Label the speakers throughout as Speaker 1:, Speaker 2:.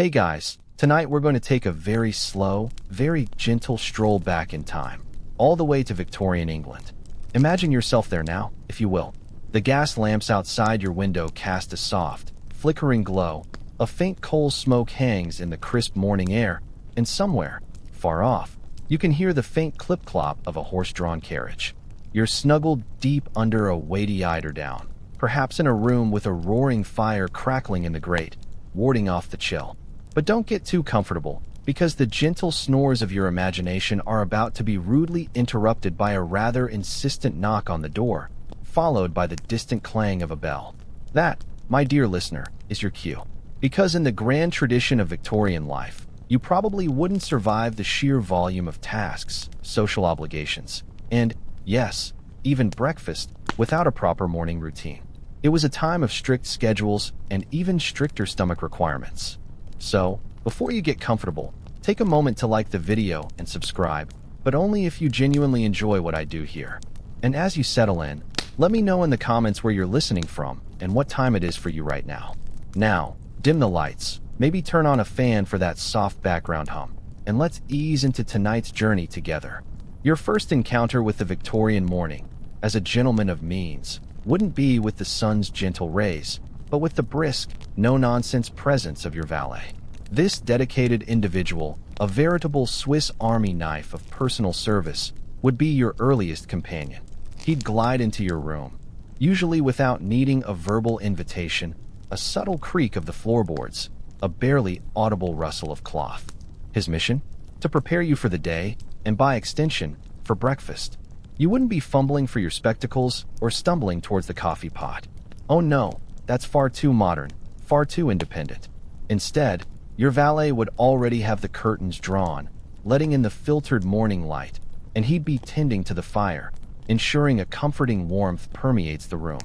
Speaker 1: Hey guys, tonight we're going to take a very slow, very gentle stroll back in time, all the way to Victorian England. Imagine yourself there now, if you will. The gas lamps outside your window cast a soft, flickering glow. A faint coal smoke hangs in the crisp morning air, and somewhere, far off, you can hear the faint clip-clop of a horse-drawn carriage. You're snuggled deep under a weighty eiderdown, perhaps in a room with a roaring fire crackling in the grate, warding off the chill. But don't get too comfortable, because the gentle snores of your imagination are about to be rudely interrupted by a rather insistent knock on the door, followed by the distant clang of a bell. That, my dear listener, is your cue. Because in the grand tradition of Victorian life, you probably wouldn't survive the sheer volume of tasks, social obligations, and, yes, even breakfast, without a proper morning routine. It was a time of strict schedules and even stricter stomach requirements. So, before you get comfortable, take a moment to like the video and subscribe, but only if you genuinely enjoy what I do here. And as you settle in, let me know in the comments where you're listening from and what time it is for you right now. Now, dim the lights, maybe turn on a fan for that soft background hum, and let's ease into tonight's journey together. Your first encounter with the Victorian morning, as a gentleman of means, wouldn't be with the sun's gentle rays, but with the brisk, no-nonsense presence of your valet. This dedicated individual, a veritable Swiss Army knife of personal service, would be your earliest companion. He'd glide into your room, usually without needing a verbal invitation, a subtle creak of the floorboards, a barely audible rustle of cloth. His mission? To prepare you for the day, and by extension, for breakfast. You wouldn't be fumbling for your spectacles or stumbling towards the coffee pot. Oh no, that's far too modern, far too independent. Instead, your valet would already have the curtains drawn, letting in the filtered morning light, and he'd be tending to the fire, ensuring a comforting warmth permeates the room.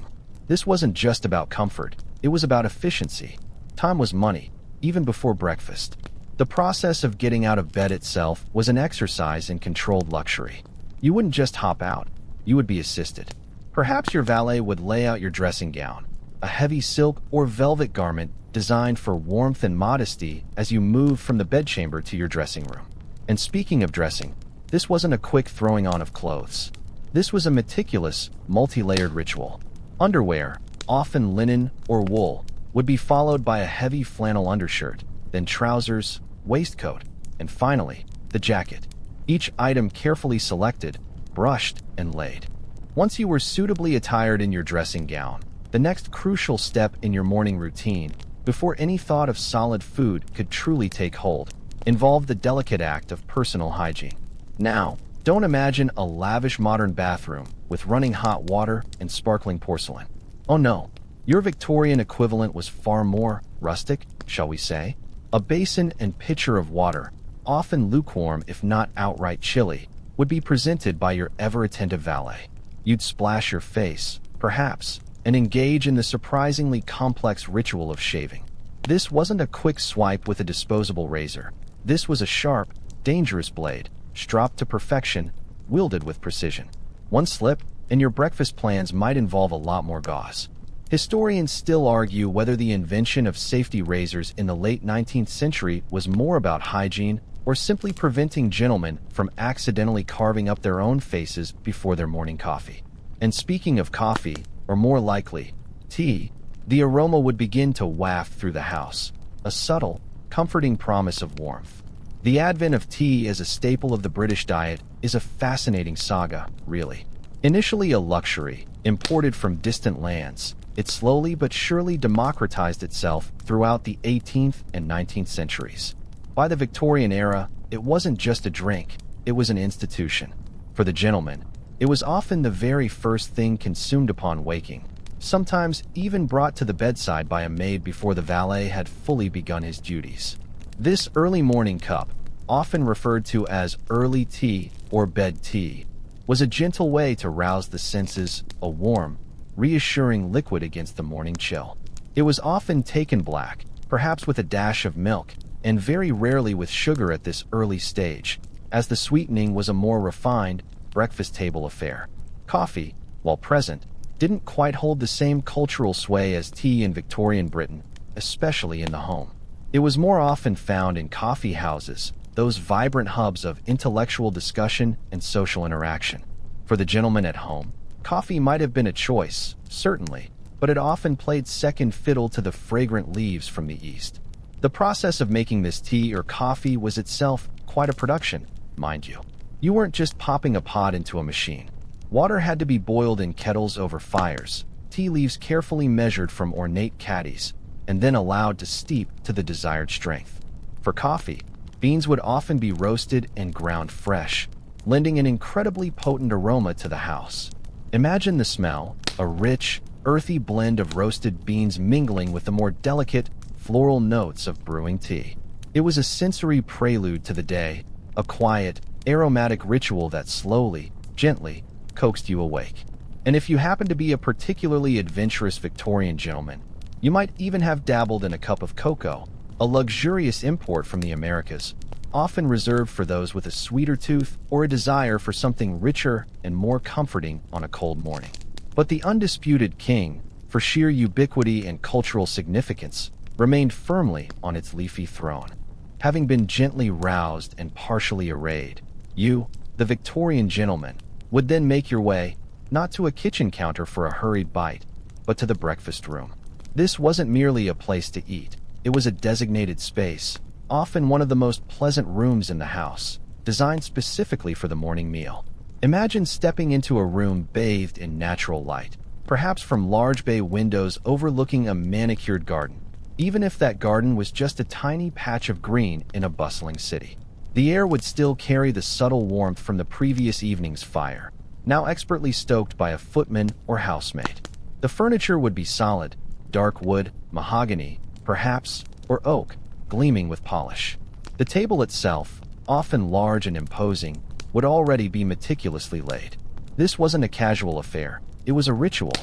Speaker 1: This wasn't just about comfort, it was about efficiency. Time was money, even before breakfast. The process of getting out of bed itself was an exercise in controlled luxury. You wouldn't just hop out, you would be assisted. Perhaps your valet would lay out your dressing gown, a heavy silk or velvet garment designed for warmth and modesty as you moved from the bedchamber to your dressing room. And speaking of dressing, this wasn't a quick throwing on of clothes. This was a meticulous, multi-layered ritual. Underwear, often linen or wool, would be followed by a heavy flannel undershirt, then trousers, waistcoat, and finally, the jacket. Each item carefully selected, brushed, and laid. Once you were suitably attired in your dressing gown, the next crucial step in your morning routine, before any thought of solid food could truly take hold, involved the delicate act of personal hygiene. Now, don't imagine a lavish modern bathroom with running hot water and sparkling porcelain. Oh no, your Victorian equivalent was far more rustic, shall we say? A basin and pitcher of water, often lukewarm if not outright chilly, would be presented by your ever-attentive valet. You'd splash your face, perhaps, and engage in the surprisingly complex ritual of shaving. This wasn't a quick swipe with a disposable razor. This was a sharp, dangerous blade, stropped to perfection, wielded with precision. One slip, and your breakfast plans might involve a lot more gauze. Historians still argue whether the invention of safety razors in the late 19th century was more about hygiene or simply preventing gentlemen from accidentally carving up their own faces before their morning coffee. And speaking of coffee, or more likely, tea, the aroma would begin to waft through the house, a subtle, comforting promise of warmth. The advent of tea as a staple of the British diet is a fascinating saga, really. Initially a luxury, imported from distant lands, it slowly but surely democratized itself throughout the 18th and 19th centuries. By the Victorian era, it wasn't just a drink, it was an institution. For the gentleman, it was often the very first thing consumed upon waking, sometimes even brought to the bedside by a maid before the valet had fully begun his duties. This early morning cup, often referred to as early tea or bed tea, was a gentle way to rouse the senses, a warm, reassuring liquid against the morning chill. It was often taken black, perhaps with a dash of milk, and very rarely with sugar at this early stage, as the sweetening was a more refined, breakfast table affair. Coffee, while present, didn't quite hold the same cultural sway as tea in Victorian Britain, especially in the home. It was more often found in coffee houses, those vibrant hubs of intellectual discussion and social interaction. For the gentleman at home, coffee might have been a choice, certainly, but it often played second fiddle to the fragrant leaves from the east. The process of making this tea or coffee was itself quite a production, mind you. You weren't just popping a pot into a machine. Water had to be boiled in kettles over fires, tea leaves carefully measured from ornate caddies, and then allowed to steep to the desired strength. For coffee, beans would often be roasted and ground fresh, lending an incredibly potent aroma to the house. Imagine the smell, a rich, earthy blend of roasted beans mingling with the more delicate, floral notes of brewing tea. It was a sensory prelude to the day, a quiet, aromatic ritual that slowly, gently, coaxed you awake. And if you happened to be a particularly adventurous Victorian gentleman, you might even have dabbled in a cup of cocoa, a luxurious import from the Americas, often reserved for those with a sweeter tooth or a desire for something richer and more comforting on a cold morning. But the undisputed king, for sheer ubiquity and cultural significance, remained firmly on its leafy throne. Having been gently roused and partially arrayed, you, the Victorian gentleman, would then make your way, not to a kitchen counter for a hurried bite, but to the breakfast room. This wasn't merely a place to eat. It was a designated space, often one of the most pleasant rooms in the house, designed specifically for the morning meal. Imagine stepping into a room bathed in natural light, perhaps from large bay windows overlooking a manicured garden, even if that garden was just a tiny patch of green in a bustling city. The air would still carry the subtle warmth from the previous evening's fire, now expertly stoked by a footman or housemaid. The furniture would be solid, dark wood, mahogany, perhaps, or oak, gleaming with polish. The table itself, often large and imposing, would already be meticulously laid. This wasn't a casual affair, it was a ritual.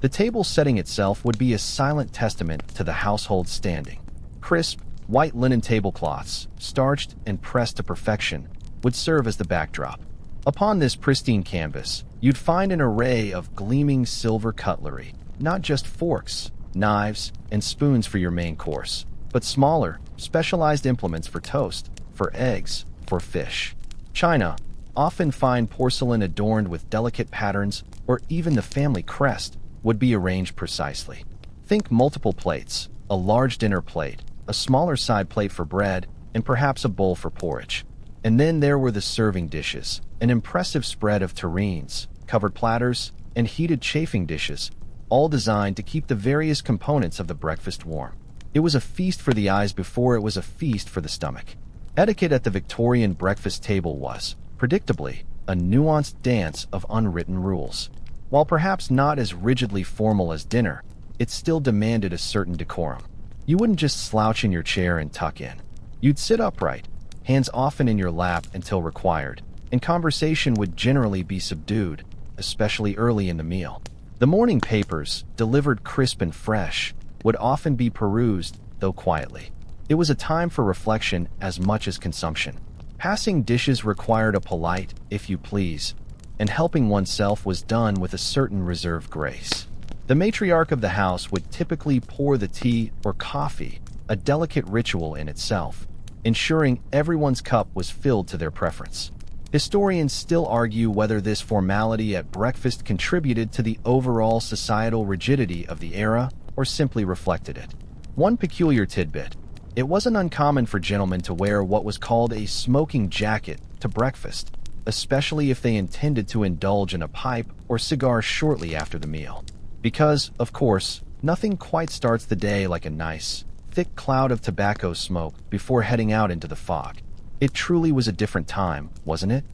Speaker 1: The table setting itself would be a silent testament to the household's standing. Crisp, white linen tablecloths, starched and pressed to perfection, would serve as the backdrop. Upon this pristine canvas, you'd find an array of gleaming silver cutlery, not just forks, knives, and spoons for your main course, but smaller, specialized implements for toast, for eggs, for fish. China, often fine porcelain adorned with delicate patterns, or even the family crest, would be arranged precisely. Think multiple plates, a large dinner plate, a smaller side plate for bread, and perhaps a bowl for porridge. And then there were the serving dishes, an impressive spread of terrines, covered platters, and heated chafing dishes, all designed to keep the various components of the breakfast warm. It was a feast for the eyes before it was a feast for the stomach. Etiquette at the Victorian breakfast table was, predictably, a nuanced dance of unwritten rules. While perhaps not as rigidly formal as dinner, it still demanded a certain decorum. You wouldn't just slouch in your chair and tuck in. You'd sit upright, hands often in your lap until required, and conversation would generally be subdued, especially early in the meal. The morning papers, delivered crisp and fresh, would often be perused, though quietly. It was a time for reflection as much as consumption. Passing dishes required a polite, if you please, and helping oneself was done with a certain reserved grace. The matriarch of the house would typically pour the tea or coffee, a delicate ritual in itself, ensuring everyone's cup was filled to their preference. Historians still argue whether this formality at breakfast contributed to the overall societal rigidity of the era or simply reflected it. One peculiar tidbit: it wasn't uncommon for gentlemen to wear what was called a smoking jacket to breakfast, especially if they intended to indulge in a pipe or cigar shortly after the meal. Because, of course, nothing quite starts the day like a nice, thick cloud of tobacco smoke before heading out into the fog. It truly was a different time, wasn't it?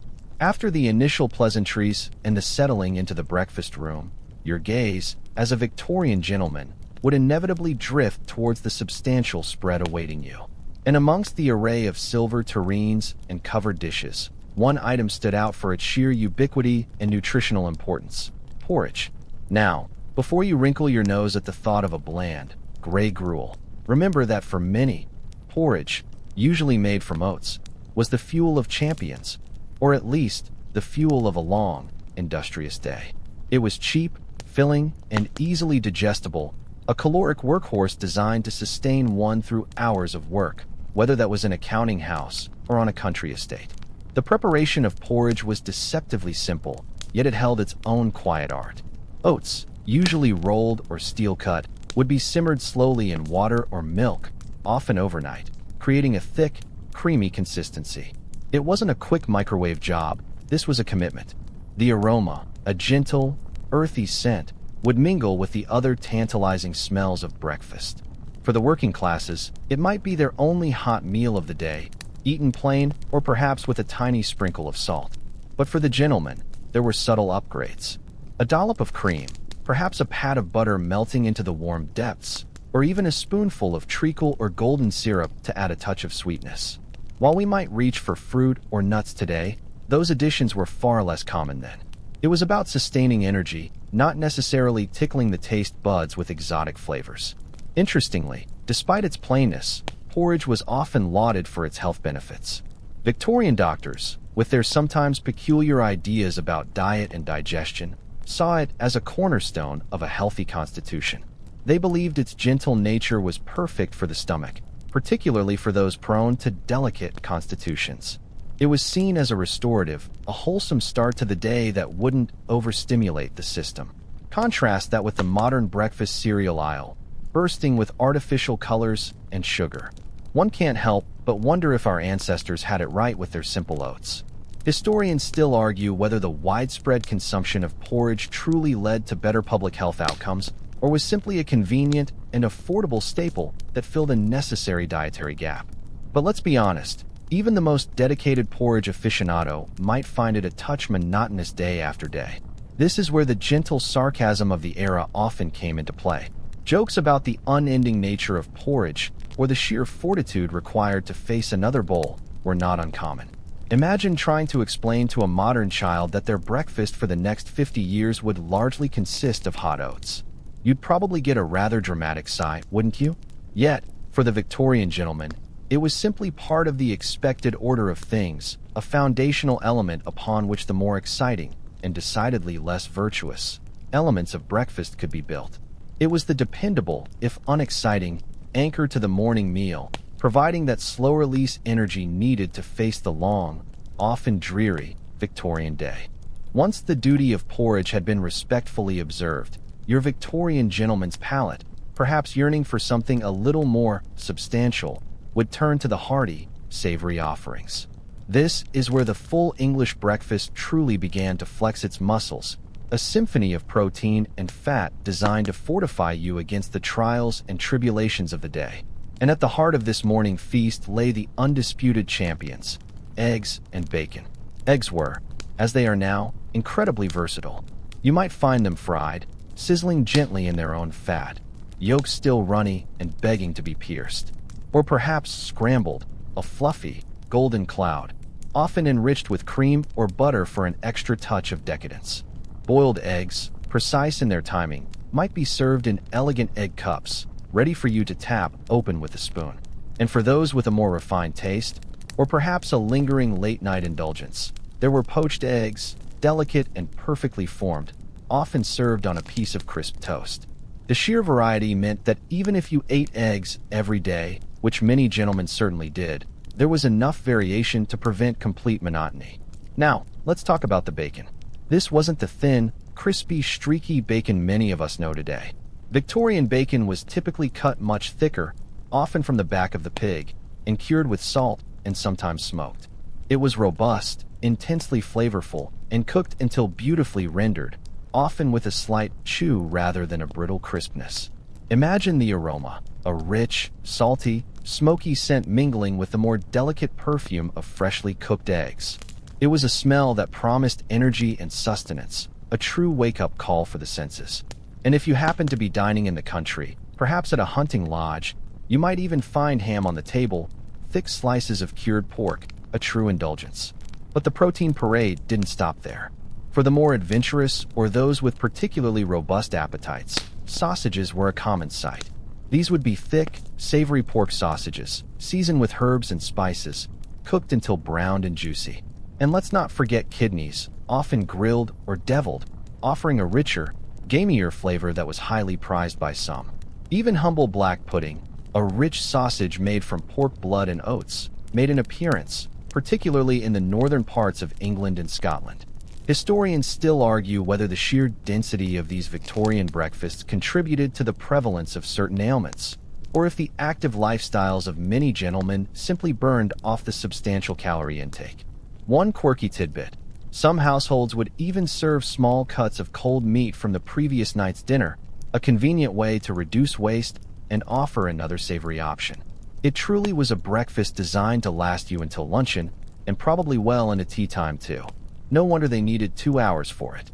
Speaker 1: After the initial pleasantries and the settling into the breakfast room, your gaze, as a Victorian gentleman, would inevitably drift towards the substantial spread awaiting you. And amongst the array of silver terrines and covered dishes, one item stood out for its sheer ubiquity and nutritional importance: porridge. Now, before you wrinkle your nose at the thought of a bland, gray gruel, remember that for many, porridge, usually made from oats, was the fuel of champions, or at least the fuel of a long, industrious day. It was cheap, filling, and easily digestible, a caloric workhorse designed to sustain one through hours of work, whether that was in a counting house or on a country estate. The preparation of porridge was deceptively simple, yet it held its own quiet art. Oats, usually rolled or steel-cut, would be simmered slowly in water or milk, often overnight, creating a thick, creamy consistency. It wasn't a quick microwave job, this was a commitment. The aroma, a gentle, earthy scent, would mingle with the other tantalizing smells of breakfast. For the working classes, it might be their only hot meal of the day, eaten plain or perhaps with a tiny sprinkle of salt. But for the gentlemen, there were subtle upgrades. A dollop of cream, perhaps a pat of butter melting into the warm depths, or even a spoonful of treacle or golden syrup to add a touch of sweetness. While we might reach for fruit or nuts today, those additions were far less common then. It was about sustaining energy, not necessarily tickling the taste buds with exotic flavors. Interestingly, despite its plainness, porridge was often lauded for its health benefits. Victorian doctors, with their sometimes peculiar ideas about diet and digestion, saw it as a cornerstone of a healthy constitution. They believed its gentle nature was perfect for the stomach, particularly for those prone to delicate constitutions. It was seen as a restorative, a wholesome start to the day that wouldn't overstimulate the system. Contrast that with the modern breakfast cereal aisle, bursting with artificial colors and sugar. One can't help but wonder if our ancestors had it right with their simple oats. Historians still argue whether the widespread consumption of porridge truly led to better public health outcomes, or was simply a convenient and affordable staple that filled a necessary dietary gap. But let's be honest, even the most dedicated porridge aficionado might find it a touch monotonous day after day. This is where the gentle sarcasm of the era often came into play. Jokes about the unending nature of porridge or the sheer fortitude required to face another bowl were not uncommon. Imagine trying to explain to a modern child that their breakfast for the next 50 years would largely consist of hot oats. You'd probably get a rather dramatic sigh, wouldn't you? Yet, for the Victorian gentleman, it was simply part of the expected order of things, a foundational element upon which the more exciting, and decidedly less virtuous, elements of breakfast could be built. It was the dependable, if unexciting, anchor to the morning meal, providing that slow-release energy needed to face the long, often dreary, Victorian day. Once the duty of porridge had been respectfully observed, your Victorian gentleman's palate, perhaps yearning for something a little more substantial, would turn to the hearty, savory offerings. This is where the full English breakfast truly began to flex its muscles, a symphony of protein and fat designed to fortify you against the trials and tribulations of the day. And at the heart of this morning feast lay the undisputed champions, eggs and bacon. Eggs were, as they are now, incredibly versatile. You might find them fried, sizzling gently in their own fat, yolks still runny and begging to be pierced. Or perhaps scrambled, a fluffy, golden cloud, often enriched with cream or butter for an extra touch of decadence. Boiled eggs, precise in their timing, might be served in elegant egg cups, ready for you to tap open with a spoon. And for those with a more refined taste, or perhaps a lingering late-night indulgence, there were poached eggs, delicate and perfectly formed, often served on a piece of crisp toast. The sheer variety meant that even if you ate eggs every day, which many gentlemen certainly did, there was enough variation to prevent complete monotony. Now, let's talk about the bacon. This wasn't the thin, crispy, streaky bacon many of us know today. Victorian bacon was typically cut much thicker, often from the back of the pig, and cured with salt and sometimes smoked. It was robust, intensely flavorful, and cooked until beautifully rendered, often with a slight chew rather than a brittle crispness. Imagine the aroma, a rich, salty, smoky scent mingling with the more delicate perfume of freshly cooked eggs. It was a smell that promised energy and sustenance, a true wake-up call for the senses. And if you happened to be dining in the country, perhaps at a hunting lodge, you might even find ham on the table, thick slices of cured pork, a true indulgence. But the protein parade didn't stop there. For the more adventurous or those with particularly robust appetites, sausages were a common sight. These would be thick, savory pork sausages, seasoned with herbs and spices, cooked until browned and juicy. And let's not forget kidneys, often grilled or deviled, offering a richer, gamier flavor that was highly prized by some. Even humble black pudding, a rich sausage made from pork blood and oats, made an appearance, particularly in the northern parts of England and Scotland. Historians still argue whether the sheer density of these Victorian breakfasts contributed to the prevalence of certain ailments, or if the active lifestyles of many gentlemen simply burned off the substantial calorie intake. One quirky tidbit: some households would even serve small cuts of cold meat from the previous night's dinner, a convenient way to reduce waste and offer another savory option. It truly was a breakfast designed to last you until luncheon, and probably well into tea time too. No wonder they needed 2 hours for it.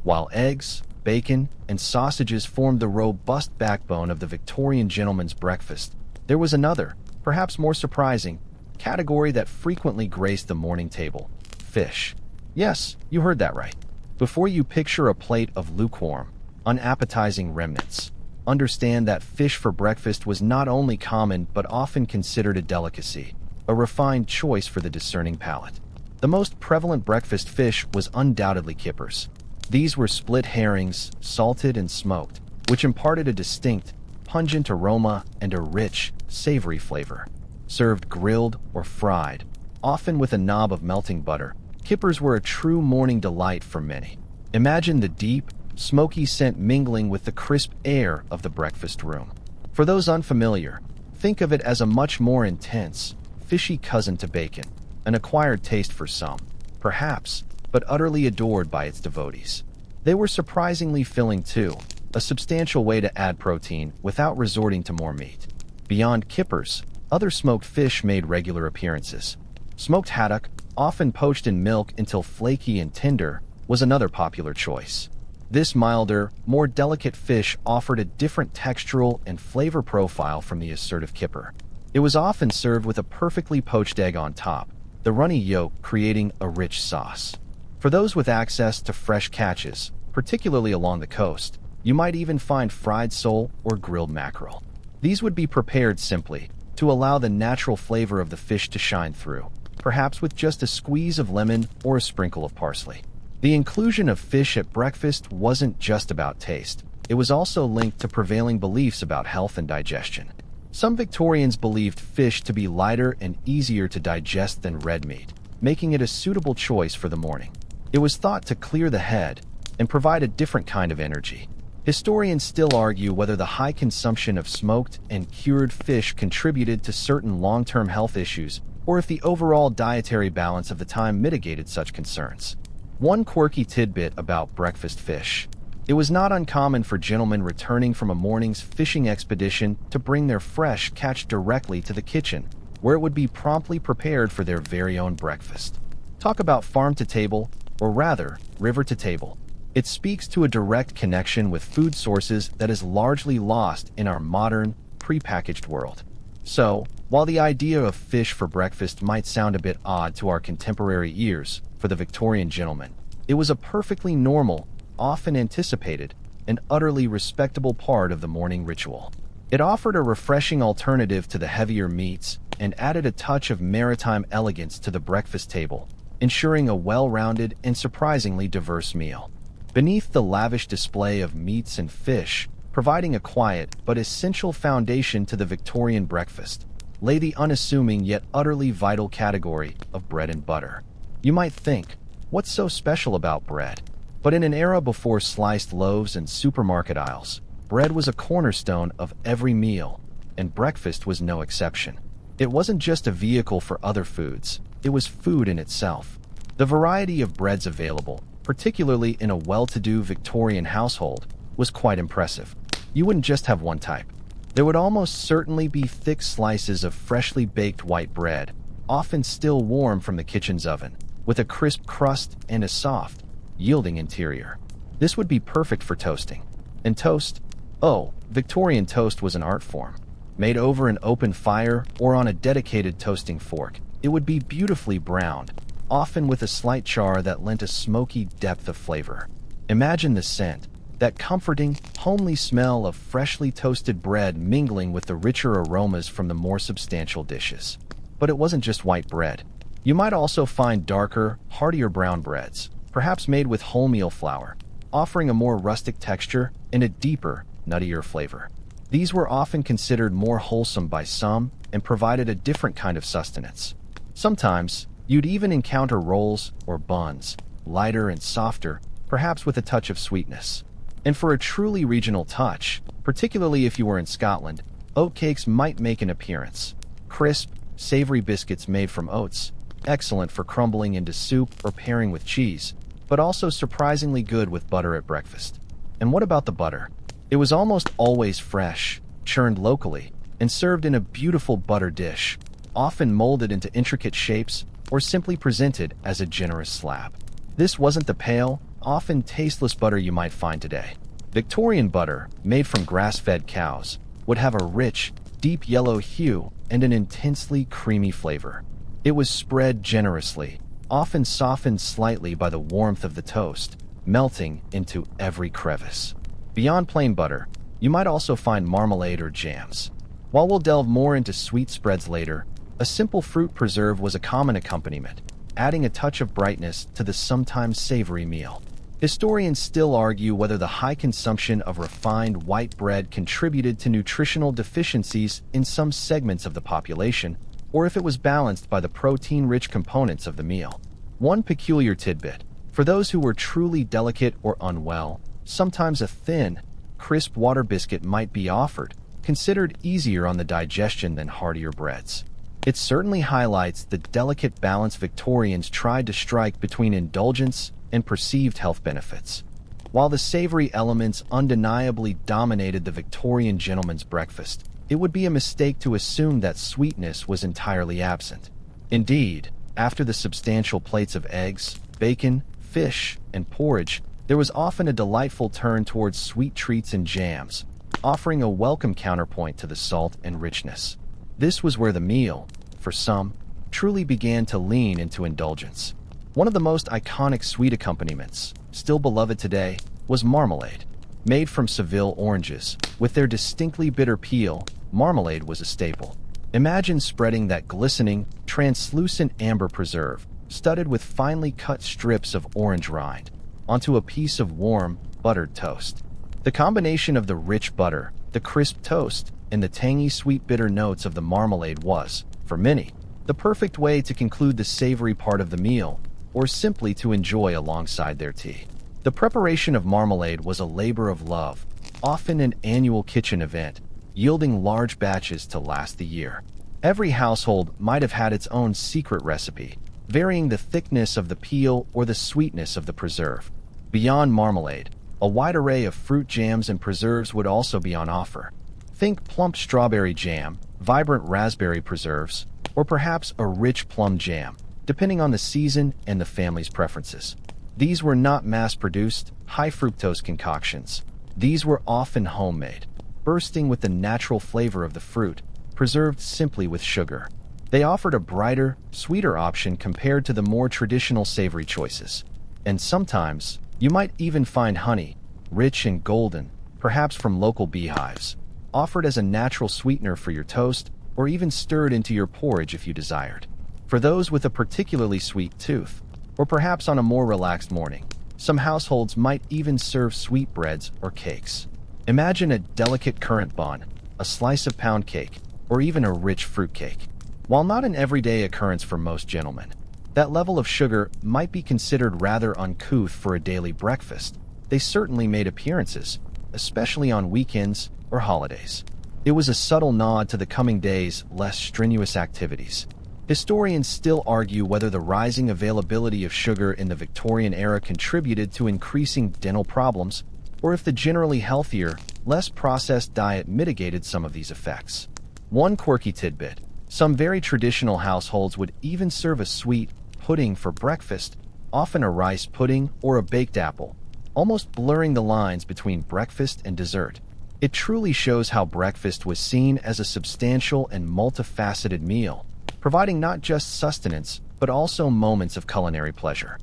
Speaker 1: While eggs, bacon, and sausages formed the robust backbone of the Victorian gentleman's breakfast, there was another, perhaps more surprising, category that frequently graced the morning table: fish. Yes, you heard that right. Before you picture a plate of lukewarm, unappetizing remnants, understand that fish for breakfast was not only common but often considered a delicacy, a refined choice for the discerning palate. The most prevalent breakfast fish was undoubtedly kippers. These were split herrings, salted and smoked, which imparted a distinct, pungent aroma and a rich, savory flavor. Served grilled or fried, often with a knob of melting butter, kippers were a true morning delight for many. Imagine the deep, smoky scent mingling with the crisp air of the breakfast room. For those unfamiliar, think of it as a much more intense, fishy cousin to bacon, an acquired taste for some, perhaps, but utterly adored by its devotees. They were surprisingly filling too, a substantial way to add protein without resorting to more meat. Beyond kippers, other smoked fish made regular appearances. Smoked haddock, often poached in milk until flaky and tender, was another popular choice. This milder, more delicate fish offered a different textural and flavor profile from the assertive kipper. It was often served with a perfectly poached egg on top, the runny yolk creating a rich sauce. For those with access to fresh catches, particularly along the coast, you might even find fried sole or grilled mackerel. These would be prepared simply, to allow the natural flavor of the fish to shine through, perhaps with just a squeeze of lemon or a sprinkle of parsley. The inclusion of fish at breakfast wasn't just about taste, it was also linked to prevailing beliefs about health and digestion. Some Victorians believed fish to be lighter and easier to digest than red meat, making it a suitable choice for the morning. It was thought to clear the head and provide a different kind of energy. Historians still argue whether the high consumption of smoked and cured fish contributed to certain long-term health issues, or if the overall dietary balance of the time mitigated such concerns. One quirky tidbit about breakfast fish: it was not uncommon for gentlemen returning from a morning's fishing expedition to bring their fresh catch directly to the kitchen, where it would be promptly prepared for their very own breakfast. Talk about farm to table, or rather, river to table. It speaks to a direct connection with food sources that is largely lost in our modern, prepackaged world. So, while the idea of fish for breakfast might sound a bit odd to our contemporary ears, for the Victorian gentleman, it was a perfectly normal, often anticipated, and utterly respectable part of the morning ritual. It offered a refreshing alternative to the heavier meats and added a touch of maritime elegance to the breakfast table, ensuring a well-rounded and surprisingly diverse meal. Beneath the lavish display of meats and fish, providing a quiet but essential foundation to the Victorian breakfast, lay the unassuming yet utterly vital category of bread and butter. You might think, what's so special about bread? But in an era before sliced loaves and supermarket aisles, bread was a cornerstone of every meal, and breakfast was no exception. It wasn't just a vehicle for other foods, it was food in itself. The variety of breads available, particularly in a well-to-do Victorian household, was quite impressive. You wouldn't just have one type. There would almost certainly be thick slices of freshly baked white bread, often still warm from the kitchen's oven, with a crisp crust and a soft, yielding interior. This would be perfect for toasting. And toast? Oh, Victorian toast was an art form. Made over an open fire or on a dedicated toasting fork, it would be beautifully browned, often with a slight char that lent a smoky depth of flavor. Imagine the scent, that comforting, homely smell of freshly toasted bread mingling with the richer aromas from the more substantial dishes. But it wasn't just white bread. You might also find darker, heartier brown breads, perhaps made with wholemeal flour, offering a more rustic texture and a deeper, nuttier flavor. These were often considered more wholesome by some and provided a different kind of sustenance. Sometimes, you'd even encounter rolls or buns, lighter and softer, perhaps with a touch of sweetness. And for a truly regional touch, particularly if you were in Scotland, oatcakes might make an appearance. Crisp, savory biscuits made from oats, excellent for crumbling into soup or pairing with cheese, but also surprisingly good with butter at breakfast. And what about the butter? It was almost always fresh, churned locally, and served in a beautiful butter dish, often molded into intricate shapes or simply presented as a generous slab. This wasn't the pale, often tasteless butter you might find today. Victorian butter, made from grass-fed cows, would have a rich, deep yellow hue and an intensely creamy flavor. It was spread generously, often softened slightly by the warmth of the toast, melting into every crevice. Beyond plain butter, you might also find marmalade or jams. While we'll delve more into sweet spreads later, a simple fruit preserve was a common accompaniment, adding a touch of brightness to the sometimes savory meal. Historians still argue whether the high consumption of refined white bread contributed to nutritional deficiencies in some segments of the population, or if it was balanced by the protein-rich components of the meal. One peculiar tidbit: for those who were truly delicate or unwell, sometimes a thin, crisp water biscuit might be offered, considered easier on the digestion than heartier breads. It certainly highlights the delicate balance Victorians tried to strike between indulgence and perceived health benefits. While the savory elements undeniably dominated the Victorian gentleman's breakfast, it would be a mistake to assume that sweetness was entirely absent. Indeed, after the substantial plates of eggs, bacon, fish, and porridge, there was often a delightful turn towards sweet treats and jams, offering a welcome counterpoint to the salt and richness. This was where the meal, for some, truly began to lean into indulgence. One of the most iconic sweet accompaniments, still beloved today, was marmalade. Made from Seville oranges, with their distinctly bitter peel, marmalade was a staple. Imagine spreading that glistening, translucent amber preserve, studded with finely cut strips of orange rind, onto a piece of warm, buttered toast. The combination of the rich butter, the crisp toast, and the tangy sweet-bitter notes of the marmalade was, for many, the perfect way to conclude the savory part of the meal, or simply to enjoy alongside their tea. The preparation of marmalade was a labor of love, often an annual kitchen event, yielding large batches to last the year. Every household might have had its own secret recipe, varying the thickness of the peel or the sweetness of the preserve. Beyond marmalade, a wide array of fruit jams and preserves would also be on offer. Think plump strawberry jam, vibrant raspberry preserves, or perhaps a rich plum jam, depending on the season and the family's preferences. These were not mass-produced, high-fructose concoctions. These were often homemade, bursting with the natural flavor of the fruit, preserved simply with sugar. They offered a brighter, sweeter option compared to the more traditional savory choices. And sometimes, you might even find honey, rich and golden, perhaps from local beehives, offered as a natural sweetener for your toast, or even stirred into your porridge if you desired. For those with a particularly sweet tooth, or perhaps on a more relaxed morning, some households might even serve sweetbreads or cakes. Imagine a delicate currant bun, a slice of pound cake, or even a rich fruit cake. While not an everyday occurrence for most gentlemen, that level of sugar might be considered rather uncouth for a daily breakfast. They certainly made appearances, especially on weekends or holidays. It was a subtle nod to the coming days' less strenuous activities. Historians still argue whether the rising availability of sugar in the Victorian era contributed to increasing dental problems, or if the generally healthier, less processed diet mitigated some of these effects. One quirky tidbit: some very traditional households would even serve a sweet pudding for breakfast, often a rice pudding or a baked apple, almost blurring the lines between breakfast and dessert. It truly shows how breakfast was seen as a substantial and multifaceted meal, providing not just sustenance, but also moments of culinary pleasure.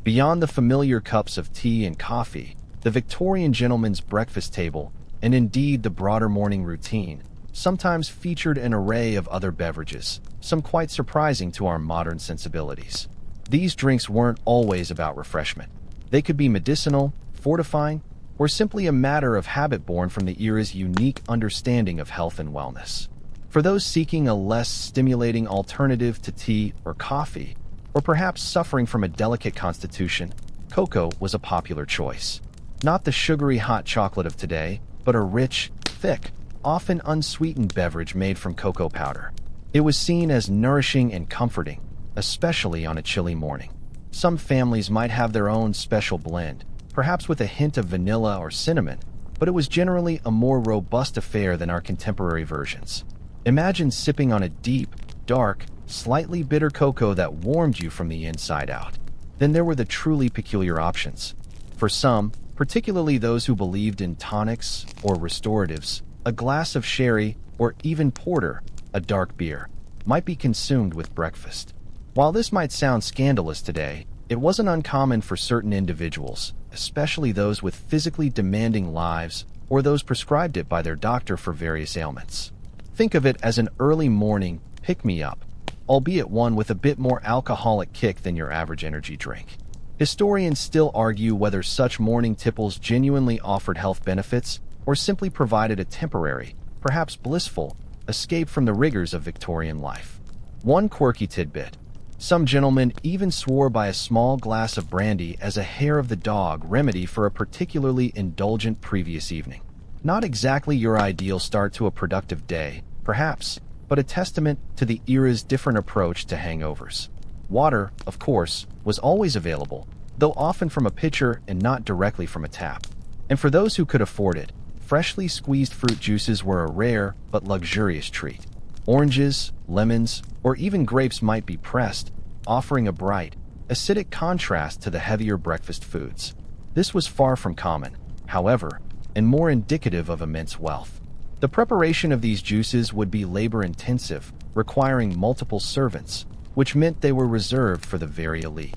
Speaker 1: Beyond the familiar cups of tea and coffee, the Victorian gentleman's breakfast table, and indeed the broader morning routine, sometimes featured an array of other beverages, some quite surprising to our modern sensibilities. These drinks weren't always about refreshment. They could be medicinal, fortifying, or simply a matter of habit born from the era's unique understanding of health and wellness. For those seeking a less stimulating alternative to tea or coffee, or perhaps suffering from a delicate constitution, cocoa was a popular choice. Not the sugary hot chocolate of today, but a rich, thick, often unsweetened beverage made from cocoa powder. It was seen as nourishing and comforting, especially on a chilly morning. Some families might have their own special blend, perhaps with a hint of vanilla or cinnamon, but it was generally a more robust affair than our contemporary versions. Imagine sipping on a deep, dark, slightly bitter cocoa that warmed you from the inside out. Then there were the truly peculiar options. For some, particularly those who believed in tonics or restoratives, a glass of sherry or even porter, a dark beer, might be consumed with breakfast. While this might sound scandalous today, it wasn't uncommon for certain individuals, especially those with physically demanding lives or those prescribed it by their doctor for various ailments. Think of it as an early morning pick-me-up, albeit one with a bit more alcoholic kick than your average energy drink. Historians still argue whether such morning tipples genuinely offered health benefits or simply provided a temporary, perhaps blissful, escape from the rigors of Victorian life. One quirky tidbit: some gentlemen even swore by a small glass of brandy as a hair of the dog remedy for a particularly indulgent previous evening. Not exactly your ideal start to a productive day, perhaps, but a testament to the era's different approach to hangovers. Water, of course, was always available, though often from a pitcher and not directly from a tap. And for those who could afford it, freshly squeezed fruit juices were a rare but luxurious treat. Oranges, lemons, or even grapes might be pressed, offering a bright, acidic contrast to the heavier breakfast foods. This was far from common, however, and more indicative of immense wealth. The preparation of these juices would be labor-intensive, requiring multiple servants, which meant they were reserved for the very elite.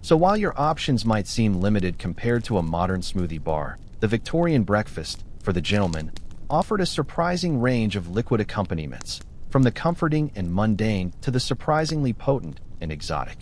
Speaker 1: So while your options might seem limited compared to a modern smoothie bar, the Victorian breakfast, for the gentleman, offered a surprising range of liquid accompaniments, from the comforting and mundane to the surprisingly potent and exotic.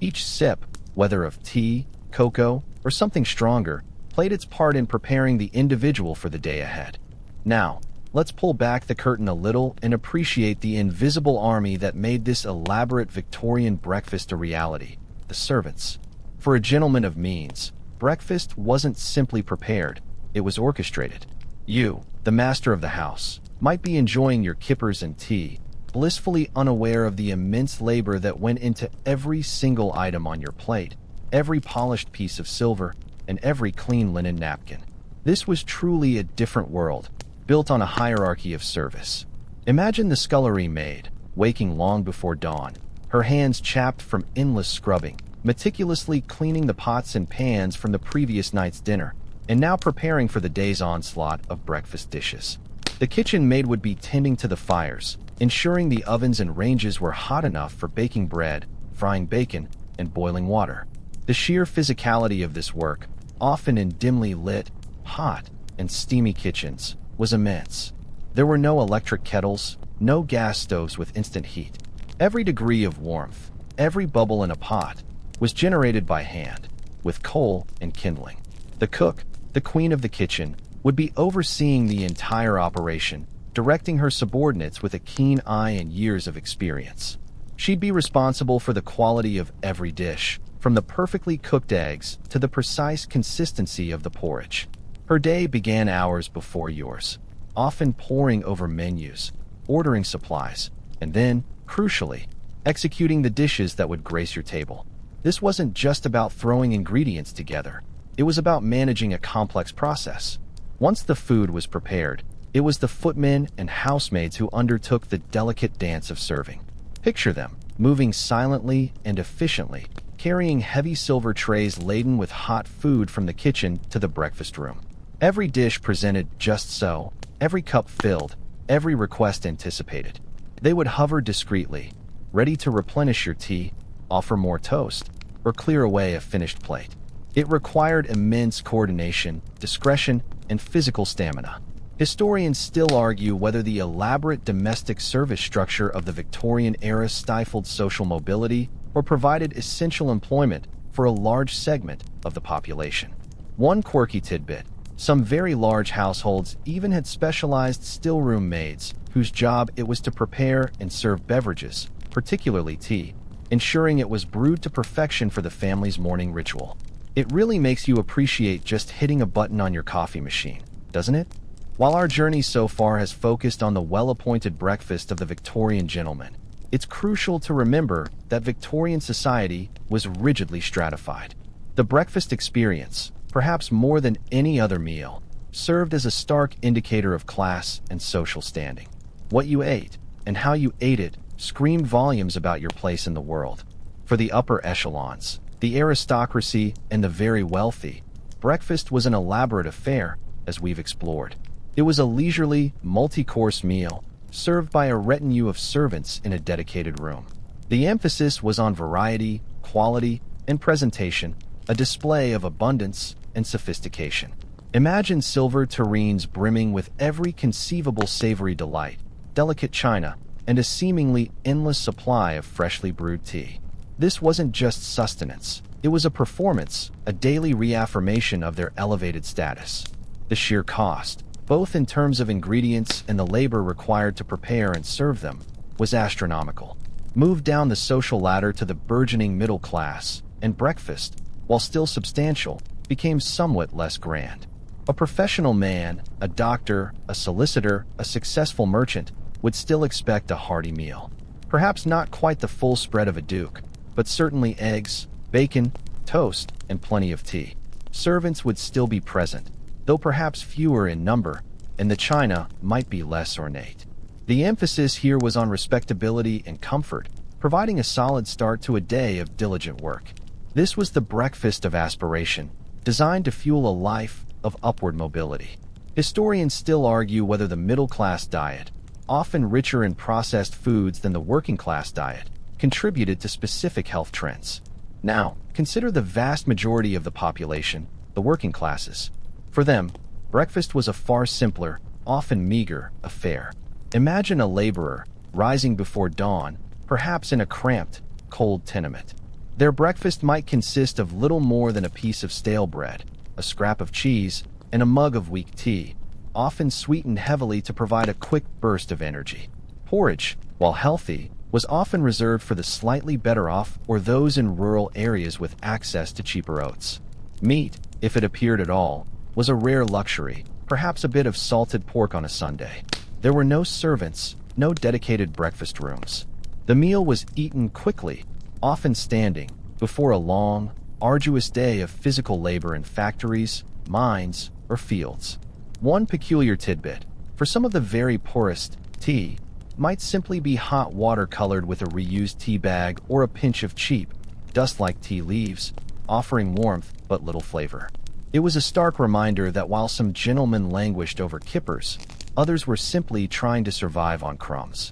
Speaker 1: Each sip, whether of tea, cocoa, or something stronger, played its part in preparing the individual for the day ahead. Now, let's pull back the curtain a little and appreciate the invisible army that made this elaborate Victorian breakfast a reality: the servants. For a gentleman of means, breakfast wasn't simply prepared, it was orchestrated. You, the master of the house, might be enjoying your kippers and tea, blissfully unaware of the immense labor that went into every single item on your plate, every polished piece of silver, and every clean linen napkin. This was truly a different world, built on a hierarchy of service. Imagine the scullery maid, waking long before dawn, her hands chapped from endless scrubbing, meticulously cleaning the pots and pans from the previous night's dinner, and now preparing for the day's onslaught of breakfast dishes. The kitchen maid would be tending to the fires, ensuring the ovens and ranges were hot enough for baking bread, frying bacon, and boiling water. The sheer physicality of this work, often in dimly lit, hot, and steamy kitchens, was immense. There were no electric kettles, no gas stoves with instant heat. Every degree of warmth, every bubble in a pot, was generated by hand, with coal and kindling. The cook, the queen of the kitchen, would be overseeing the entire operation, directing her subordinates with a keen eye and years of experience. She'd be responsible for the quality of every dish, from the perfectly cooked eggs to the precise consistency of the porridge. Her day began hours before yours, often poring over menus, ordering supplies, and then, crucially, executing the dishes that would grace your table. This wasn't just about throwing ingredients together. It was about managing a complex process. Once the food was prepared, it was the footmen and housemaids who undertook the delicate dance of serving. Picture them, moving silently and efficiently, carrying heavy silver trays laden with hot food from the kitchen to the breakfast room. Every dish presented just so, every cup filled, every request anticipated. They would hover discreetly, ready to replenish your tea, offer more toast, or clear away a finished plate. It required immense coordination, discretion, and physical stamina. Historians still argue whether the elaborate domestic service structure of the Victorian era stifled social mobility or provided essential employment for a large segment of the population. One quirky tidbit: Some very large households even had specialized stillroom maids whose job it was to prepare and serve beverages, particularly tea, ensuring it was brewed to perfection for the family's morning ritual. It really makes you appreciate just hitting a button on your coffee machine, doesn't it? While our journey so far has focused on the well-appointed breakfast of the Victorian gentleman, it's crucial to remember that Victorian society was rigidly stratified. The breakfast experience, perhaps more than any other meal, served as a stark indicator of class and social standing. What you ate, and how you ate it, screamed volumes about your place in the world. For the upper echelons, the aristocracy, and the very wealthy, breakfast was an elaborate affair, as we've explored. It was a leisurely, multi-course meal, served by a retinue of servants in a dedicated room. The emphasis was on variety, quality, and presentation, a display of abundance and sophistication. Imagine silver tureens brimming with every conceivable savory delight, delicate china, and a seemingly endless supply of freshly brewed tea. This wasn't just sustenance. It was a performance, a daily reaffirmation of their elevated status. The sheer cost, both in terms of ingredients and the labor required to prepare and serve them, was astronomical. Moved down the social ladder to the burgeoning middle class, and breakfast, while still substantial, became somewhat less grand. A professional man, a doctor, a solicitor, a successful merchant, would still expect a hearty meal. Perhaps not quite the full spread of a duke, but certainly eggs, bacon, toast, and plenty of tea. Servants would still be present, though perhaps fewer in number, and the china might be less ornate. The emphasis here was on respectability and comfort, providing a solid start to a day of diligent work. This was the breakfast of aspiration, designed to fuel a life of upward mobility. Historians still argue whether the middle-class diet, often richer in processed foods than the working-class diet, contributed to specific health trends. Now, consider the vast majority of the population, the working classes. For them, breakfast was a far simpler, often meager, affair. Imagine a laborer, rising before dawn, perhaps in a cramped, cold tenement. Their breakfast might consist of little more than a piece of stale bread, a scrap of cheese, and a mug of weak tea, often sweetened heavily to provide a quick burst of energy. Porridge, while healthy, was often reserved for the slightly better off or those in rural areas with access to cheaper oats. Meat, if it appeared at all, was a rare luxury, perhaps a bit of salted pork on a Sunday. There were no servants, no dedicated breakfast rooms. The meal was eaten quickly, often standing, before a long, arduous day of physical labor in factories, mines, or fields. One peculiar tidbit: for some of the very poorest, tea might simply be hot water colored with a reused tea bag or a pinch of cheap, dust-like tea leaves, offering warmth but little flavor. It was a stark reminder that while some gentlemen languished over kippers, others were simply trying to survive on crumbs.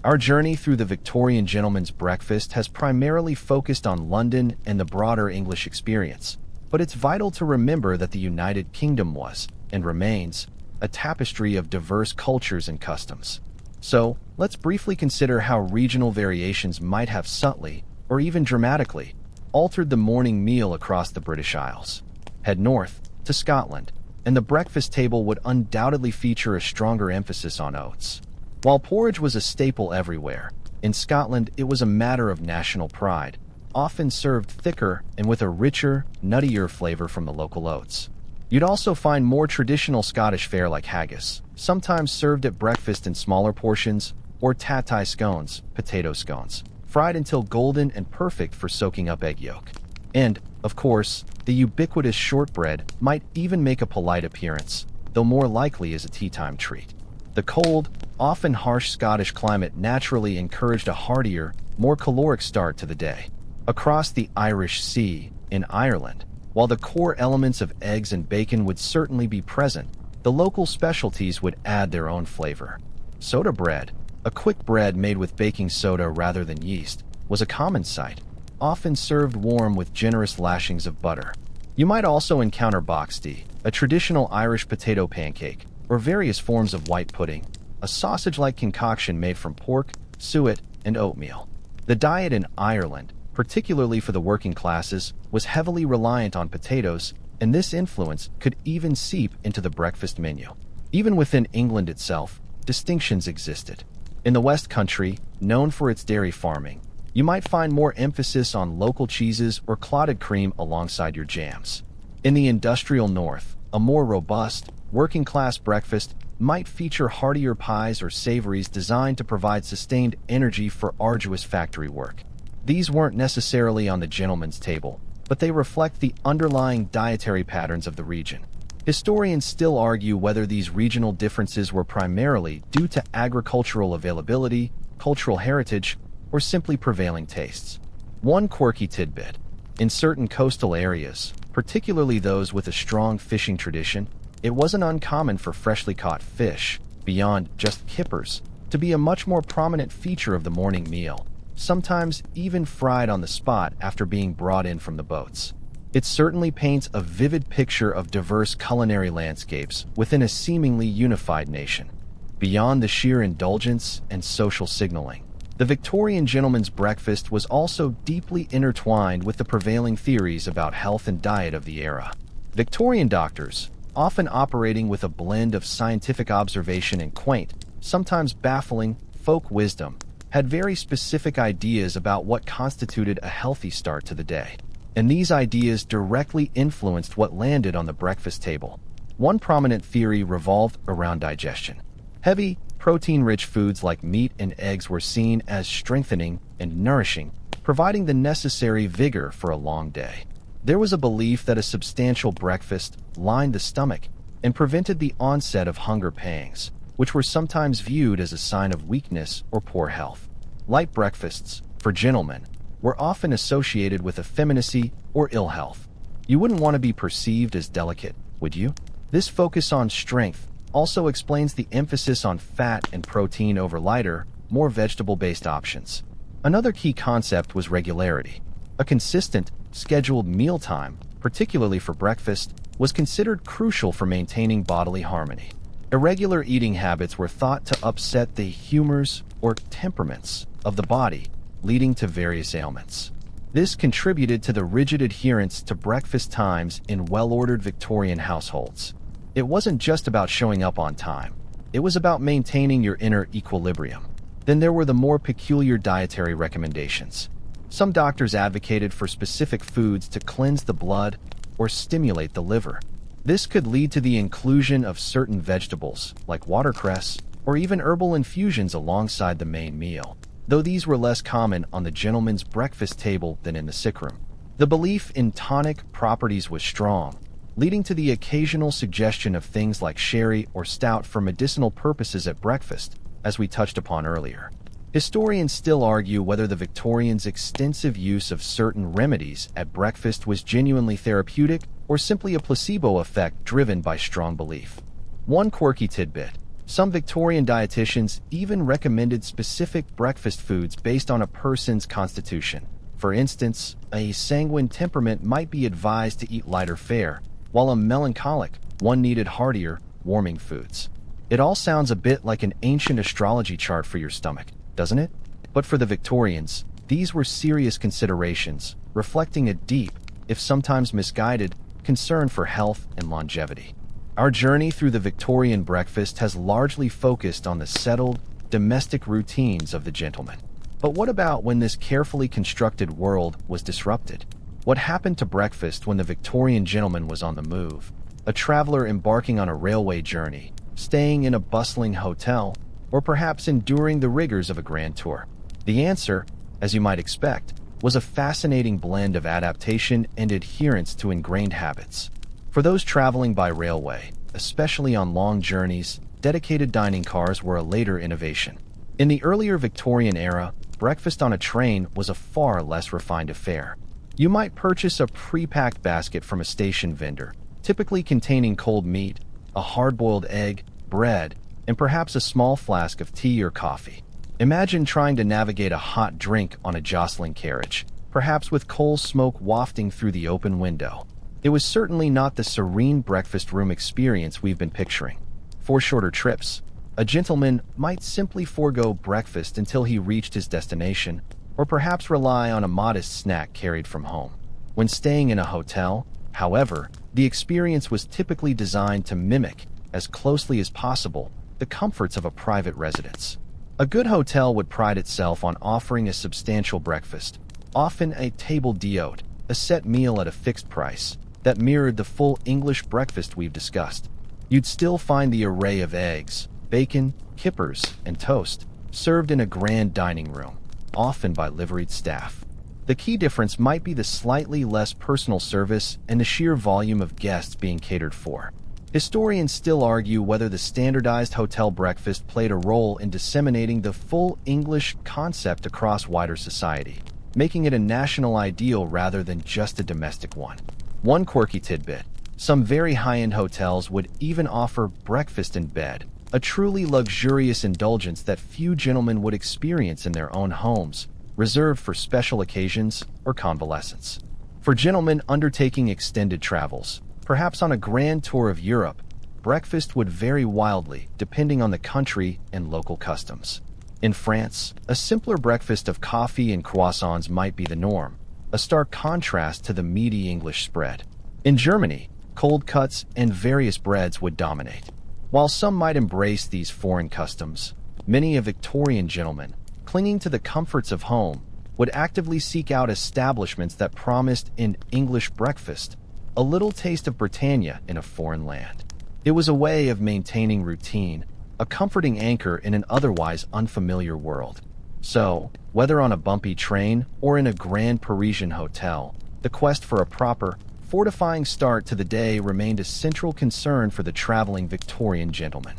Speaker 1: Our journey through the Victorian gentleman's breakfast has primarily focused on London and the broader English experience, but it's vital to remember that the United Kingdom was, and remains, a tapestry of diverse cultures and customs. So, let's briefly consider how regional variations might have subtly, or even dramatically, altered the morning meal across the British Isles. Head north, to Scotland, and the breakfast table would undoubtedly feature a stronger emphasis on oats. While porridge was a staple everywhere, in Scotland it was a matter of national pride, often served thicker and with a richer, nuttier flavor from the local oats. You'd also find more traditional Scottish fare like haggis, sometimes served at breakfast in smaller portions, or tatai scones, potato scones, fried until golden and perfect for soaking up egg yolk. And, of course, the ubiquitous shortbread might even make a polite appearance, though more likely as a tea-time treat. The cold, often harsh Scottish climate naturally encouraged a heartier, more caloric start to the day. Across the Irish Sea, in Ireland, while the core elements of eggs and bacon would certainly be present, the local specialties would add their own flavor. Soda bread, a quick bread made with baking soda rather than yeast, was a common sight, often served warm with generous lashings of butter. You might also encounter boxty, a traditional Irish potato pancake, or various forms of white pudding, a sausage-like concoction made from pork, suet, and oatmeal. The diet in Ireland, particularly for the working classes, was heavily reliant on potatoes, and this influence could even seep into the breakfast menu. Even within England itself, distinctions existed. In the West Country, known for its dairy farming, you might find more emphasis on local cheeses or clotted cream alongside your jams. In the industrial North, a more robust, working-class breakfast might feature heartier pies or savories designed to provide sustained energy for arduous factory work. These weren't necessarily on the gentleman's table, but they reflect the underlying dietary patterns of the region. Historians still argue whether these regional differences were primarily due to agricultural availability, cultural heritage, or simply prevailing tastes. One quirky tidbit: in certain coastal areas, particularly those with a strong fishing tradition, it wasn't uncommon for freshly caught fish, beyond just kippers, to be a much more prominent feature of the morning meal, sometimes even fried on the spot after being brought in from the boats. It certainly paints a vivid picture of diverse culinary landscapes within a seemingly unified nation. Beyond the sheer indulgence and social signaling, the Victorian gentleman's breakfast was also deeply intertwined with the prevailing theories about health and diet of the era. Victorian doctors, often operating with a blend of scientific observation and quaint, sometimes baffling, folk wisdom, had very specific ideas about what constituted a healthy start to the day. And these ideas directly influenced what landed on the breakfast table. One prominent theory revolved around digestion. Heavy, protein-rich foods like meat and eggs were seen as strengthening and nourishing, providing the necessary vigor for a long day. There was a belief that a substantial breakfast lined the stomach and prevented the onset of hunger pangs, which were sometimes viewed as a sign of weakness or poor health. Light breakfasts, for gentlemen, were often associated with effeminacy or ill health. You wouldn't want to be perceived as delicate, would you? This focus on strength also explains the emphasis on fat and protein over lighter, more vegetable-based options. Another key concept was regularity. A consistent, scheduled mealtime, particularly for breakfast, was considered crucial for maintaining bodily harmony. Irregular eating habits were thought to upset the humors or temperaments of the body, leading to various ailments. This contributed to the rigid adherence to breakfast times in well-ordered Victorian households. It wasn't just about showing up on time. It was about maintaining your inner equilibrium. Then there were the more peculiar dietary recommendations. Some doctors advocated for specific foods to cleanse the blood or stimulate the liver. This could lead to the inclusion of certain vegetables, like watercress, or even herbal infusions alongside the main meal, though these were less common on the gentleman's breakfast table than in the sickroom. The belief in tonic properties was strong, leading to the occasional suggestion of things like sherry or stout for medicinal purposes at breakfast, as we touched upon earlier. Historians still argue whether the Victorians' extensive use of certain remedies at breakfast was genuinely therapeutic or simply a placebo effect driven by strong belief. One quirky tidbit: some Victorian dietitians even recommended specific breakfast foods based on a person's constitution. For instance, a sanguine temperament might be advised to eat lighter fare, while a melancholic one needed heartier, warming foods. It all sounds a bit like an ancient astrology chart for your stomach, doesn't it? But for the Victorians, these were serious considerations, reflecting a deep, if sometimes misguided, concern for health and longevity. Our journey through the Victorian breakfast has largely focused on the settled, domestic routines of the gentleman. But what about when this carefully constructed world was disrupted? What happened to breakfast when the Victorian gentleman was on the move? A traveler embarking on a railway journey, staying in a bustling hotel, or perhaps enduring the rigors of a grand tour? The answer, as you might expect, was a fascinating blend of adaptation and adherence to ingrained habits. For those traveling by railway, especially on long journeys, dedicated dining cars were a later innovation. In the earlier Victorian era, breakfast on a train was a far less refined affair. You might purchase a pre-packed basket from a station vendor, typically containing cold meat, a hard-boiled egg, bread, and perhaps a small flask of tea or coffee. Imagine trying to navigate a hot drink on a jostling carriage, perhaps with coal smoke wafting through the open window. It was certainly not the serene breakfast room experience we've been picturing. For shorter trips, a gentleman might simply forego breakfast until he reached his destination, or perhaps rely on a modest snack carried from home. When staying in a hotel, however, The experience was typically designed to mimic, as closely as possible, the comforts of a private residence. A good hotel would pride itself on offering a substantial breakfast, often a table d'hôte, a set meal at a fixed price, that mirrored the full English breakfast we've discussed. You'd still find the array of eggs, bacon, kippers, and toast, served in a grand dining room, often by liveried staff. The key difference might be the slightly less personal service and the sheer volume of guests being catered for. Historians still argue whether the standardized hotel breakfast played a role in disseminating the full English concept across wider society, making it a national ideal rather than just a domestic one. One quirky tidbit: some very high-end hotels would even offer breakfast in bed, a truly luxurious indulgence that few gentlemen would experience in their own homes, reserved for special occasions or convalescence. For gentlemen undertaking extended travels, perhaps on a grand tour of Europe, breakfast would vary wildly depending on the country and local customs. In France, a simpler breakfast of coffee and croissants might be the norm, a stark contrast to the meaty English spread. In Germany, cold cuts and various breads would dominate. While some might embrace these foreign customs, many a Victorian gentleman, clinging to the comforts of home, would actively seek out establishments that promised an English breakfast, a little taste of Britannia in a foreign land. It was a way of maintaining routine, a comforting anchor in an otherwise unfamiliar world. So, whether on a bumpy train or in a grand Parisian hotel, the quest for a proper, fortifying start to the day remained a central concern for the traveling Victorian gentleman.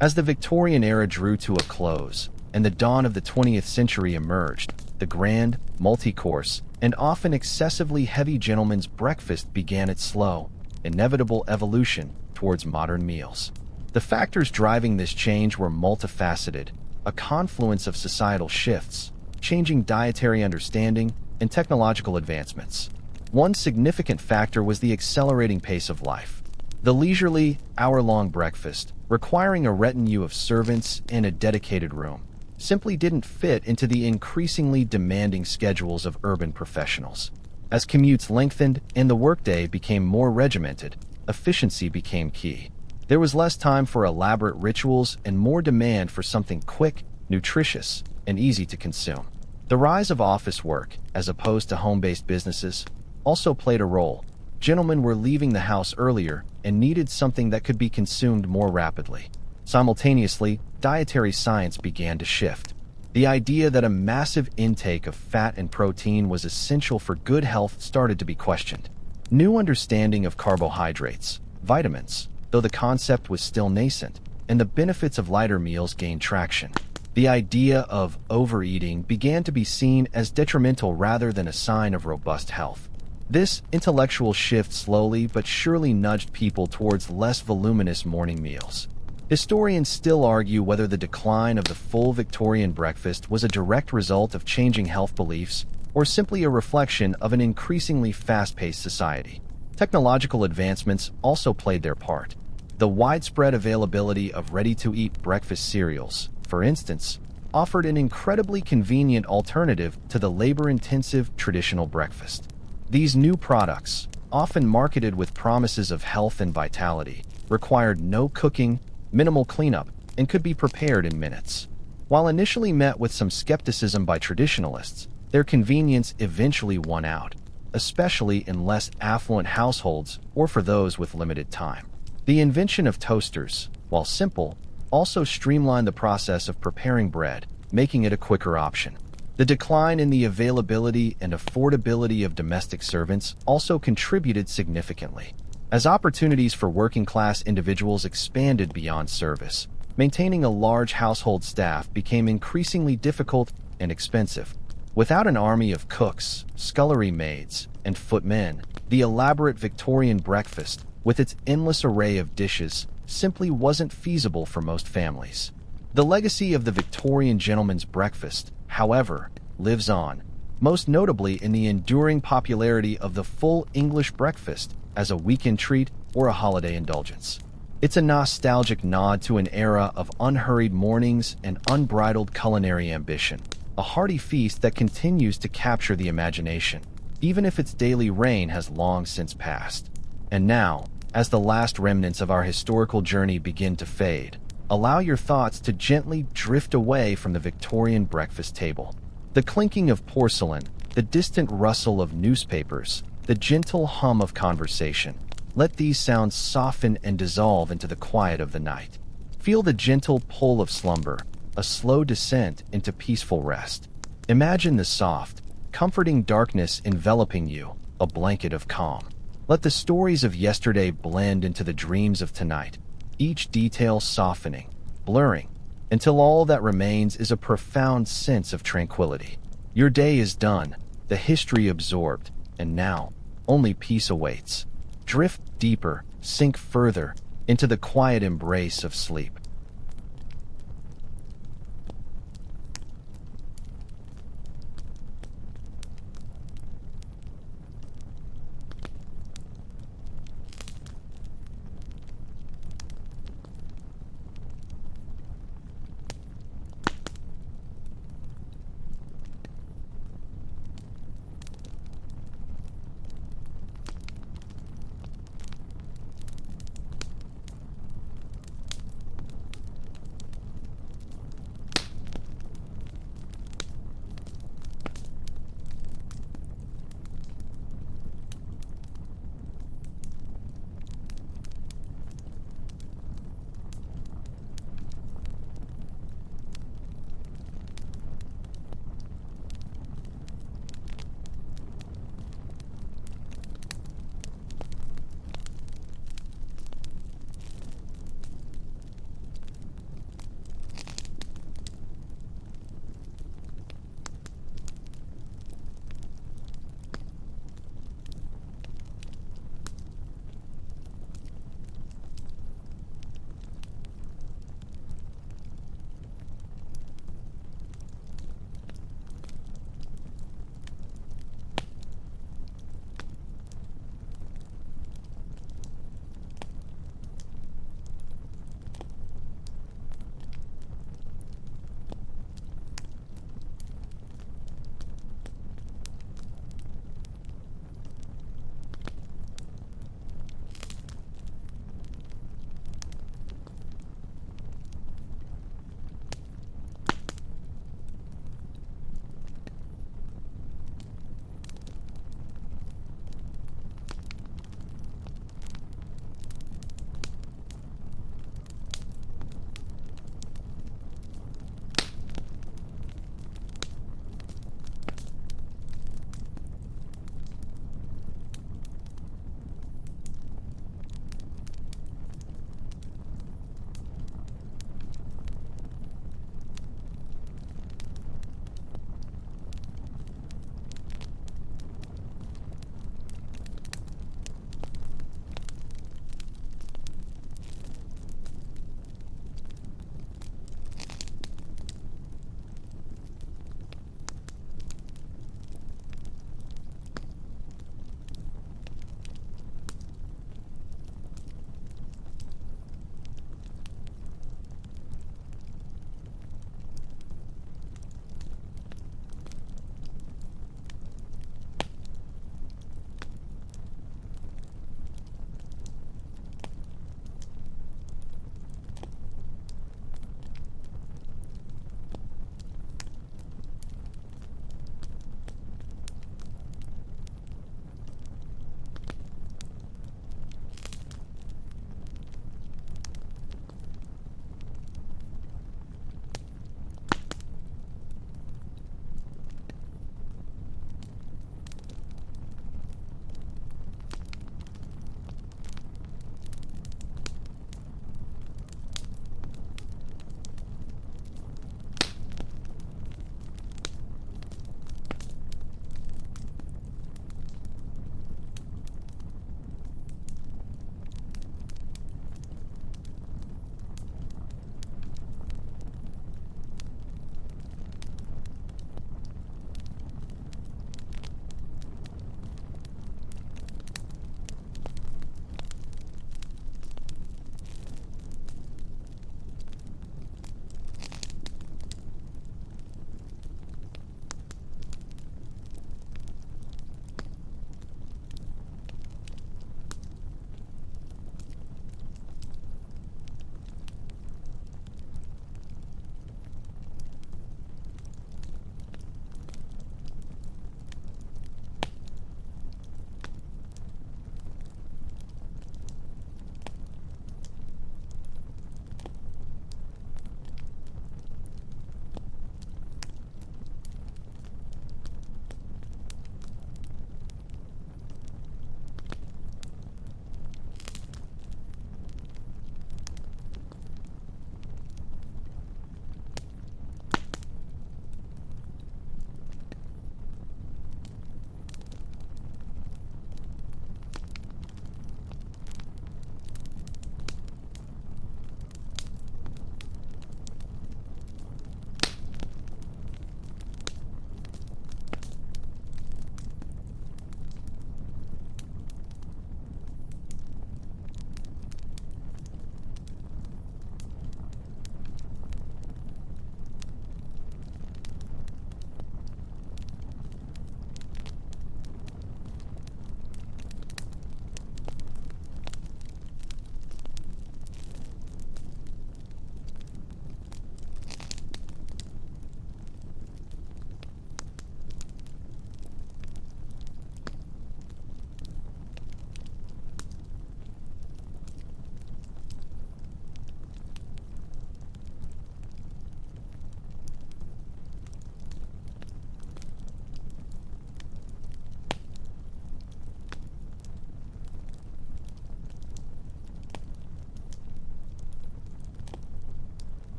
Speaker 1: As the Victorian era drew to a close, and the dawn of the 20th century emerged, the grand, multi-course, and often excessively heavy gentleman's breakfast began its slow, inevitable evolution towards modern meals. The factors driving this change were multifaceted, a confluence of societal shifts, changing dietary understanding, and technological advancements. One significant factor was the accelerating pace of life. The leisurely, hour-long breakfast, requiring a retinue of servants and a dedicated room, simply didn't fit into the increasingly demanding schedules of urban professionals. As commutes lengthened and the workday became more regimented, efficiency became key. There was less time for elaborate rituals and more demand for something quick, nutritious, and easy to consume. The rise of office work, as opposed to home-based businesses, also played a role. Gentlemen were leaving the house earlier and needed something that could be consumed more rapidly. Simultaneously, dietary science began to shift. The idea that a massive intake of fat and protein was essential for good health started to be questioned. New understanding of carbohydrates, vitamins, though the concept was still nascent, and the benefits of lighter meals gained traction. The idea of overeating began to be seen as detrimental rather than a sign of robust health. This intellectual shift slowly but surely nudged people towards less voluminous morning meals. Historians still argue whether the decline of the full Victorian breakfast was a direct result of changing health beliefs or simply a reflection of an increasingly fast-paced society. Technological advancements also played their part. The widespread availability of ready-to-eat breakfast cereals, for instance, offered an incredibly convenient alternative to the labor-intensive traditional breakfast. These new products, often marketed with promises of health and vitality, required no cooking, minimal cleanup, and could be prepared in minutes. While initially met with some skepticism by traditionalists, their convenience eventually won out, especially in less affluent households or for those with limited time. The invention of toasters, while simple, also streamlined the process of preparing bread, making it a quicker option. The decline in the availability and affordability of domestic servants also contributed significantly. As opportunities for working-class individuals expanded beyond service, maintaining a large household staff became increasingly difficult and expensive. Without an army of cooks, scullery maids, and footmen, the elaborate Victorian breakfast, with its endless array of dishes, simply wasn't feasible for most families. The legacy of the Victorian gentleman's breakfast, however, lives on, most notably in the enduring popularity of the full English breakfast as a weekend treat or a holiday indulgence. It's a nostalgic nod to an era of unhurried mornings and unbridled culinary ambition, a hearty feast that continues to capture the imagination, even if its daily reign has long since passed. And now, as the last remnants of our historical journey begin to fade, allow your thoughts to gently drift away from the Victorian breakfast table. The clinking of porcelain, the distant rustle of newspapers, the gentle hum of conversation. Let these sounds soften and dissolve into the quiet of the night. Feel the gentle pull of slumber, a slow descent into peaceful rest. Imagine the soft, comforting darkness enveloping you, a blanket of calm. Let the stories of yesterday blend into the dreams of tonight, each detail softening, blurring, until all that remains is a profound sense of tranquility. Your day is done, the history absorbed, and now, only peace awaits. Drift deeper, sink further, into the quiet embrace of sleep.